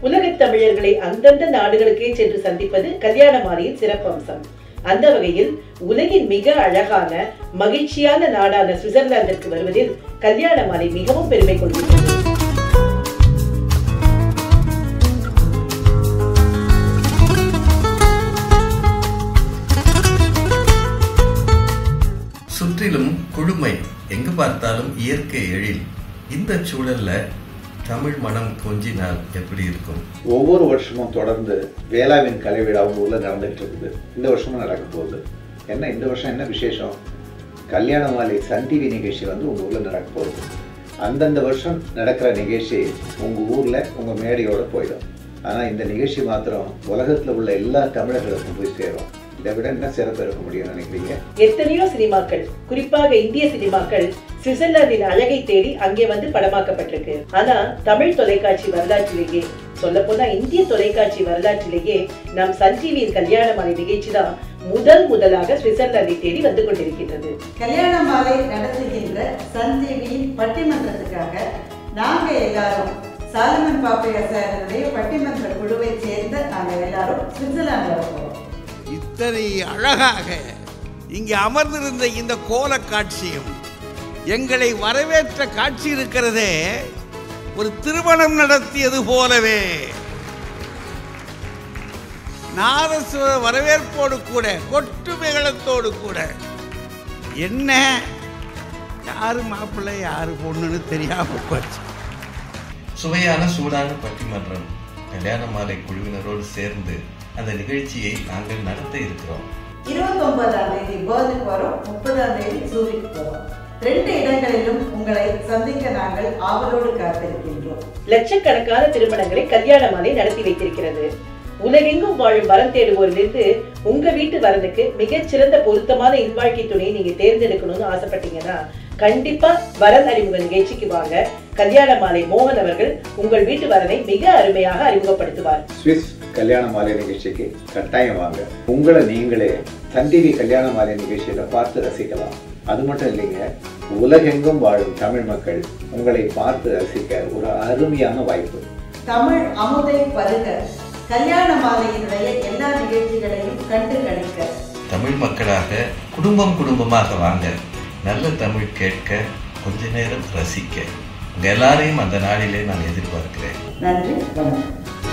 உலகத் தமிழர்களை அந்தந்த நாடுகளுக்கே சென்று சந்திப்பது கல்யாண மாலையின் சிறப்பம்சம். அந்த வகையில் உலகின் மிக அழகான மகிழ்ச்சியான நாடான சுவிட்சர்லாந்திற்கு வருவதில் கல்யாண மாலை மிகவும் பெருமை கொள்கிறது. சுற்றிலும் குழுமை, எங்கு பார்த்தாலும் இயற்கை எழில். இந்த சூழல்ல தமிழ் மனம் கொஞ்சினால் எப்படி இருக்கும்? ஒவ்வொரு வருஷமும் தொடர்ந்து வேளாவின் கலை விழா உங்க ஊர்ல நடந்துகிட்டு இருக்குது. இந்த வருஷமும் நடக்க போகுது. என்ன இந்த வருஷம் என்ன விசேஷம்? கல்யாண மாலை சன் டிவி நிகழ்ச்சி வந்து உங்க ஊர்ல நடக்க போகுது. அந்தந்த வருஷம் நடக்கிற நிகழ்ச்சி உங்க ஊர்ல உங்க மேடையோட போயிடும். ஆனா இந்த நிகழ்ச்சி மாத்திரம் உலகத்துல உள்ள எல்லா தமிழர்களுக்கும் போய் சேரும். இதை விட என்ன சிறப்பு இருக்க முடியும் நினைக்கிறீங்க? எத்தனையோ சினிமாக்கள், குறிப்பாக இந்திய சினிமாக்கள் சுவிட்சர்லாந்தின் அழகை தேடி அங்கே வந்து படமாக்கப்பட்டிருக்கு. ஆனா தமிழ் தொலைக்காட்சி வரலாற்றிலேயே, சொல்ல போனா இந்திய தொலைக்காட்சி வரலாற்றிலேயே நம் சன் டிவியின் கல்யாண மாலை நிகழ்ச்சி தான் முதலாக சுவிட்சர்லாந்தை தேடி வந்து கொண்டிருக்கின்றது. கல்யாண மாலை நடத்துகின்ற சன் டிவியின் பட்டிமன்றத்துக்காக நாங்க எல்லாரும் சாலமன் பாப்பையா சாருடைய பட்டிமன்ற குழுவை சேர்ந்த நாங்க எல்லாரும் சுவிட்சர்லாந்து போறோம். இத்தனை அழகாக இங்கே அமர்ந்திருந்த இந்த கோல காட்சியும் எங்களை வரவேற்ற காட்சி இருக்கிறதே, ஒரு திருமணம் நடத்தியது போலவே. நாதஸ்வர வரவேற்போடு கூட, கொட்டு மேளத்தோடு கூட, என்ன யாரு மாப்பிள்ளை யாரு பொண்ணுன்னு தெரியாம போச்சு. சுவையான சூடான பட்டிமன்றம் கல்யாண மாலை குழுவினரோடு சேர்ந்து அந்த நிகழ்ச்சியை நாங்கள் நடத்த இருக்கிறோம். 29ஆம் தேதி பெர்லின் வரும், 30ஆம் தேதி சூரிக் வரும். 2 இடங்களிலும் உங்களை சந்திக்க நாங்கள் ஆவலோடு காத்திருக்கின்றோம். லட்சக்கணக்கான திருமணங்களை கல்யாண மாலை நடத்தி வைத்திருக்கிறது. உலகெங்கும் வாழும் வரம் தேடுவோரிலிருந்து உங்க வீட்டு வரனுக்கு மிகச் சிறந்த பொருத்தமான இல்வாழ்க்கை துணையை நீங்க தேர்ந்தெடுக்கணும்னு ஆசைப்பட்டீங்கன்னா கண்டிப்பா வரன் அறிமுக நிகழ்ச்சிக்கு வாங்க. கல்யாண மாலை மோகன் அவர்கள் உங்கள் வீட்டு வரனை மிக அருமையாக அறிமுகப்படுத்துவார். சுவிஸ் கல்யாண மாலை நிகழ்ச்சிக்கு கட்டாயம் வாங்க. உங்களை நீங்களே சன் டிவி கல்யாண மாலை நிகழ்ச்சியில பார்த்து ரசிக்கலாம். அது மட்டும் இல்லைங்க, உலகெங்கும் வாழும் தமிழ் மக்கள் உங்களை பார்த்து ரசிக்க ஒரு அருமையான வாய்ப்பு. தமிழ் அமுதை பருக கல்யாண மாலையினுடைய எல்லா நிகழ்ச்சிகளையும் கண்டு கழிக்க தமிழ் மக்களாக குடும்பமாக வாங்க. நல்ல தமிழ் கேட்க, கொஞ்ச நேரம் ரசிக்க உங்க எல்லாரையும் அந்த நாளிலே நான் எதிர்பார்க்கிறேன். நன்றி, வணக்கம்.